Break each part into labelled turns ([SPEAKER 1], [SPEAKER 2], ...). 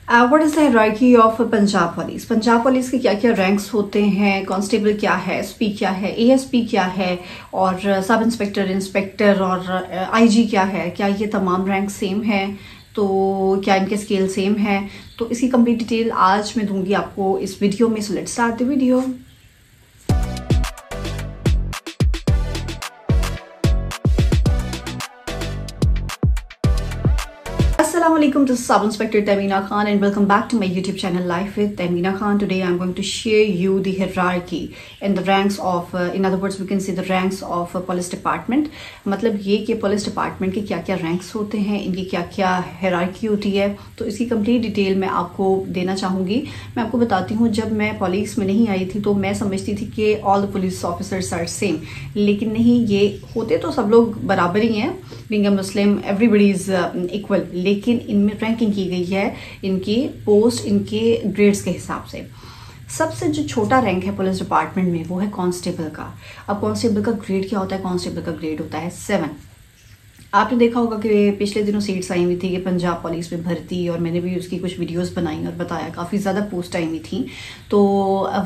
[SPEAKER 1] What is the hierarchy of Punjab police. Punjab police के क्या क्या रैंक्स होते हैं, कांस्टेबल क्या है, एसपी क्या है, एएसपी क्या है, और सब इंस्पेक्टर, इंस्पेक्टर और आईजी क्या है, क्या ये तमाम रैंक सेम है, तो क्या इनके स्केल सेम है। तो इसकी कंप्लीट डिटेल आज मैं दूंगी आपको इस वीडियो में। So let's start the video. Assalamualaikum, this is Sub Inspector Tahmeena Khan and welcome back to my YouTube channel Life with Tahmeena Khan. Today I'm going to share you the hierarchy and the ranks of, in other words we can say the ranks of police department. मतलब ये कि police department के क्या क्या ranks होते हैं, इनकी क्या क्या हायरार्की होती है, तो इसकी कंप्लीट डिटेल मैं आपको देना चाहूँगी। मैं आपको बताती हूँ, जब मैं पुलिस में नहीं आई थी तो मैं समझती थी कि all the police officers are same, लेकिन नहीं, ये होते तो सब लोग बराबर ही हैं। Being a Muslim everybody is equal, लेकिन इनमें रैंकिंग की गई है इनकी पोस्ट, इनके ग्रेड्स के हिसाब से। सबसे जो छोटा रैंक है पुलिस डिपार्टमेंट में वो है कांस्टेबल का। अब कांस्टेबल का ग्रेड क्या होता है? कांस्टेबल का ग्रेड होता है 7। आपने देखा होगा कि पिछले दिनों सीट्स आई हुई थी कि पंजाब पुलिस में भर्ती, और मैंने भी उसकी कुछ वीडियोस बनाई और बताया, काफ़ी ज़्यादा पोस्ट आई हुई थी। तो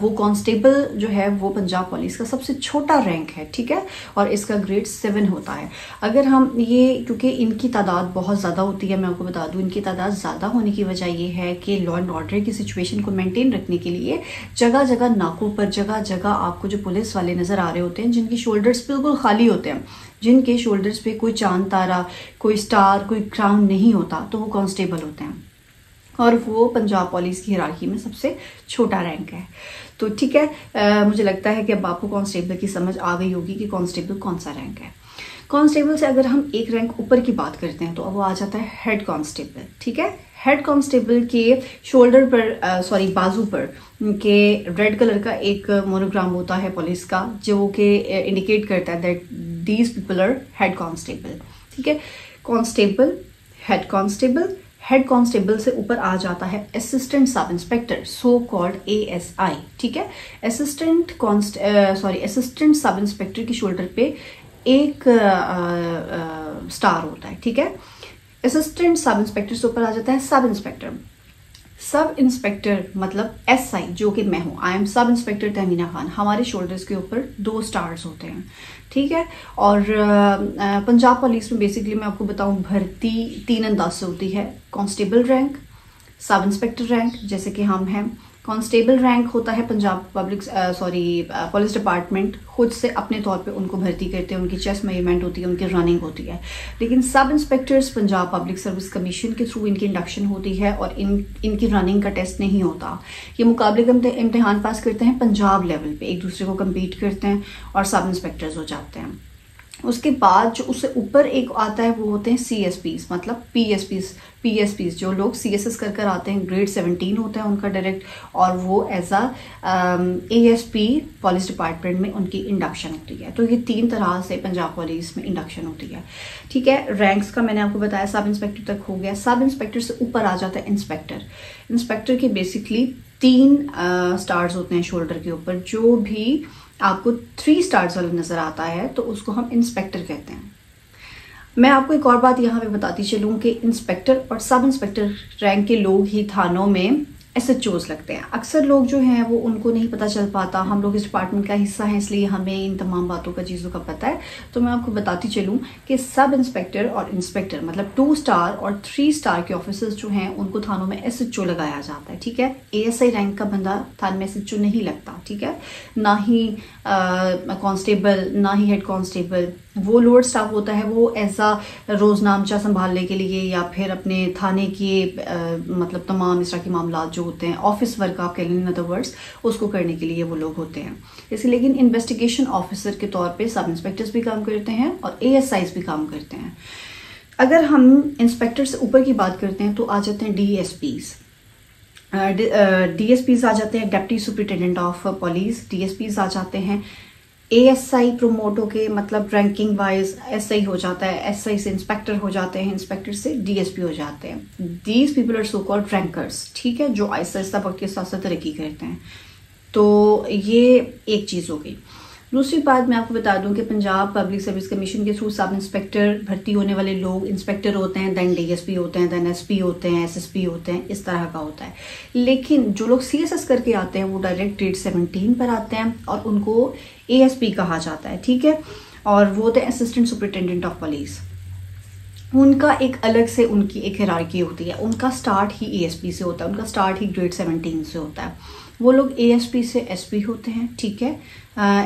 [SPEAKER 1] वो कांस्टेबल जो है वो पंजाब पुलिस का सबसे छोटा रैंक है, ठीक है, और इसका ग्रेड 7 होता है। अगर हम ये, क्योंकि इनकी तादाद बहुत ज़्यादा होती है, मैं आपको बता दूँ, इनकी तादाद ज़्यादा होने की वजह ये है कि लॉ एंड ऑर्डर की सिचुएशन को मेनटेन रखने के लिए जगह जगह नाकों पर, जगह जगह आपको जो पुलिस वाले नज़र आ रहे होते हैं जिनकी शोल्डर्स बिल्कुल खाली होते हैं, जिनके शोल्डर्स पे कोई चांद तारा, कोई स्टार, कोई क्राउन नहीं होता, तो वो कांस्टेबल होते हैं, और वो पंजाब पुलिस की हिरार्की में सबसे छोटा रैंक है। तो ठीक है, मुझे लगता है कि अब आपको कांस्टेबल की समझ आ गई होगी कि कांस्टेबल कौन सा रैंक है। कांस्टेबल से अगर हम एक रैंक ऊपर की बात करते हैं तो अब वो आ जाता है हेड कांस्टेबल, ठीक है। हेड कांस्टेबल के शोल्डर पर, बाजू पर के रेड कलर का एक मोनोग्राम होता है पुलिस का, जो कि इंडिकेट करता है that these people are head constable, ठीक है। Constable, head constable, head constable से ऊपर आ जाता है assistant sub inspector, so called ASI, ठीक है। असिस्टेंट सब इंस्पेक्टर की शोल्डर पे एक स्टार होता है, ठीक है। असिस्टेंट सब इंस्पेक्टर से ऊपर आ जाता है सब इंस्पेक्टर। सब इंस्पेक्टर मतलब एसआई, जो कि मैं हूं, I am sub inspector Tahmina Khan. हमारे शोल्डर्स के ऊपर 2 स्टार्स होते हैं, ठीक है। और पंजाब पुलिस में बेसिकली मैं आपको बताऊं, भर्ती 3 अंदाज से होती है। Constable rank, sub inspector rank जैसे कि हम हैं। कांस्टेबल रैंक होता है पंजाब पुलिस डिपार्टमेंट खुद से अपने तौर पे उनको भर्ती करते हैं, उनकी चेस्ट मेजरमेंट होती है, उनकी रनिंग होती है। लेकिन सब inspectors Punjab public service commission के थ्रू इनकी इंडक्शन होती है, और इनकी रनिंग का टेस्ट नहीं होता। ये मुकाबले का इम्तिहान पास करते हैं पंजाब लेवल पे, एक दूसरे को कम्पीट करते हैं और सब इंस्पेक्टर्स हो जाते हैं। उसके बाद जो उससे ऊपर एक आता है वो होते हैं सीएसपीज, मतलब पीएसपीज जो लोग सीएसएस कर आते हैं, ग्रेड 17 होता है उनका डायरेक्ट, और वो एज एएसपी पुलिस डिपार्टमेंट में उनकी इंडक्शन होती है। तो ये 3 तरह से पंजाब पुलिस में इंडक्शन होती है, ठीक है। रैंक्स का मैंने आपको बताया, सब इंस्पेक्टर तक हो गया। सब इंस्पेक्टर से ऊपर आ जाता है इंस्पेक्टर। इंस्पेक्टर के बेसिकली 3 स्टार्स होते हैं शोल्डर के ऊपर। जो भी आपको 3 स्टार्स वाला नजर आता है तो उसको हम इंस्पेक्टर कहते हैं। मैं आपको एक और बात यहाँ पे बताती चलूँ कि इंस्पेक्टर और सब इंस्पेक्टर रैंक के लोग ही थानों में एसएचओज लगते हैं। अक्सर लोग जो हैं वो, उनको नहीं पता चल पाता, हम लोग इस डिपार्टमेंट का हिस्सा हैं इसलिए हमें इन तमाम बातों का, चीज़ों का पता है। तो मैं आपको बताती चलूँ कि सब इंस्पेक्टर और इंस्पेक्टर मतलब 2 स्टार और 3 स्टार के ऑफिसर्स जो हैं उनको थानों में एसएचओ लगाया जाता है, ठीक है। एएसआई रैंक का बंदा थाने में एसएचओ नहीं लगता, ठीक है, ना ही कांस्टेबल, ना ही हेड कांस्टेबल। वो लोअर स्टाफ होता है, वो ऐसा रोजनामचा संभालने के लिए या फिर अपने थाने के मतलब तमाम इस तरह के मामला जो होते हैं, ऑफिस वर्क आप कह लें, इन अदर वर्ड्स, उसको करने के लिए वो लोग होते हैं। इसलिए लेकिन इन्वेस्टिगेशन ऑफिसर के तौर पे सब इंस्पेक्टर्स भी काम करते हैं और एएसआईज भी काम करते हैं। अगर हम इंस्पेक्टर से ऊपर की बात करते हैं तो आ जाते हैं डीएसपीज। डीएसपीज आ जाते हैं deputy superintendent of police, DSPs आ जाते हैं। एएसआई प्रमोट होके, मतलब रैंकिंग वाइज एसआई हो जाता है, एसआई से इंस्पेक्टर हो जाते हैं, इंस्पेक्टर से डीएसपी हो जाते हैं। These people are so called rankers, ठीक है, जो आहिस्ता आहिस्ता वक्त के साथ साथ तरक्की करते हैं। तो ये एक चीज हो गई। दूसरी बात मैं आपको बता दूं कि पंजाब पब्लिक सर्विस कमीशन के थ्रू सब इंस्पेक्टर भर्ती होने वाले लोग इंस्पेक्टर होते हैं, दैन डीएसपी होते हैं, दैन एसपी होते हैं, एसएसपी होते हैं, इस तरह का होता है। लेकिन जो लोग सीएसएस करके आते हैं वो डायरेक्ट ग्रेड 17 पर आते हैं और उनको एएसपी कहा जाता है, ठीक है। और वो होते हैं असिस्टेंट सुपरिटेंडेंट ऑफ पुलिस। उनका एक अलग से उनकी एक हिरार्की होती है, उनका स्टार्ट ही एएसपी से होता है, उनका स्टार्ट ही ग्रेड 17 से होता है। वो लोग एएसपी से एसपी होते हैं, ठीक है।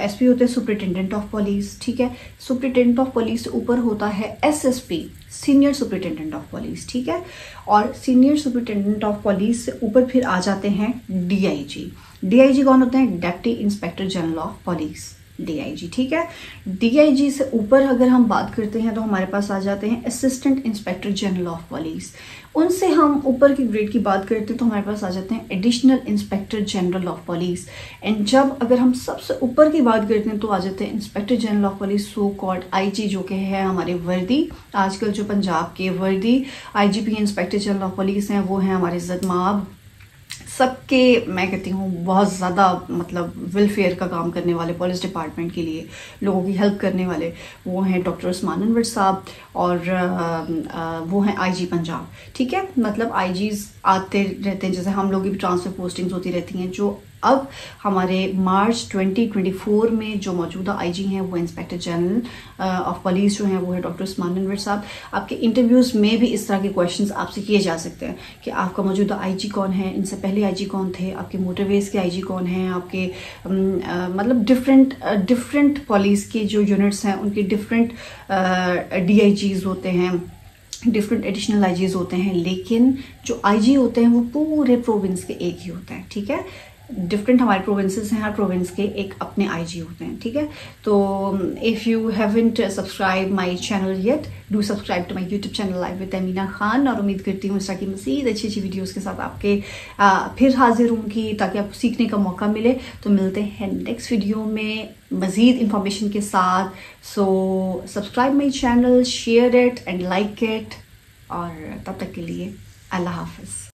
[SPEAKER 1] एसपी होते हैं सुपरिटेंडेंट ऑफ पुलिस, ठीक है। सुपरिटेंडेंट ऑफ पुलिस से ऊपर होता है SSP, senior superintendent of police, ठीक है। और सीनियर सुपरिटेंडेंट ऑफ पुलिस से ऊपर फिर आ जाते हैं डीआईजी। डीआईजी कौन होते हैं? Deputy inspector general of police, DIG, ठीक है। डीआईजी से ऊपर अगर हम बात करते हैं तो हमारे पास आ जाते हैं assistant inspector general of police. उनसे हम ऊपर की ग्रेड की बात करते हैं तो हमारे पास आ जाते हैं additional inspector general of police. And जब अगर हम सबसे ऊपर की बात करते हैं तो आ जाते हैं inspector general of police, so called IG, जो कि है हमारे वर्दी। आजकल जो पंजाब के वर्दी IGP inspector general of police हैं वो हैं हमारे जदमाब। सबके मैं कहती हूँ बहुत ज़्यादा मतलब वेलफेयर का काम करने वाले, पुलिस डिपार्टमेंट के लिए लोगों की हेल्प करने वाले, वो हैं डॉक्टर उस्मान अनवर साहब और वो हैं आईजी पंजाब, ठीक है। मतलब आईजीज आते रहते हैं, जैसे हम लोग की भी ट्रांसफर पोस्टिंग्स होती रहती हैं। जो अब हमारे मार्च 2024 में जो मौजूदा आईजी हैं वो इंस्पेक्टर जनरल ऑफ पुलिस जो हैं वो है डॉक्टर उस्मान अनवर साहब। आपके इंटरव्यूज़ में भी इस तरह के क्वेश्चंस आपसे किए जा सकते हैं कि आपका मौजूदा आईजी कौन है, इनसे पहले आईजी कौन थे, आपके मोटरवेज के आईजी कौन हैं, आपके मतलब डिफरेंट पुलिस के जो यूनिट्स हैं उनके डिफरेंट डीआईजीज होते हैं, डिफरेंट एडिशनल आईजीज होते हैं। लेकिन जो आईजी होते हैं वो पूरे प्रोविंस के एक ही होते हैं, ठीक है। डिफरेंट हमारे प्रोविंसेस हैं, हर प्रोविंस के एक अपने आईजी होते हैं, ठीक है। तो if you haven't subscribe my channel yet, do subscribe to my YouTube channel live with Amina Khan. और उम्मीद करती हूँ इस तरह की मज़ीद अच्छी अच्छी वीडियोस के साथ आपके फिर हाजिर होंगी ताकि आपको सीखने का मौका मिले। तो मिलते हैं नेक्स्ट वीडियो में मज़ीद इंफॉर्मेशन के साथ। So subscribe my channel, share it and like it, और तब तक के लिए अल्लाह हाफिज़।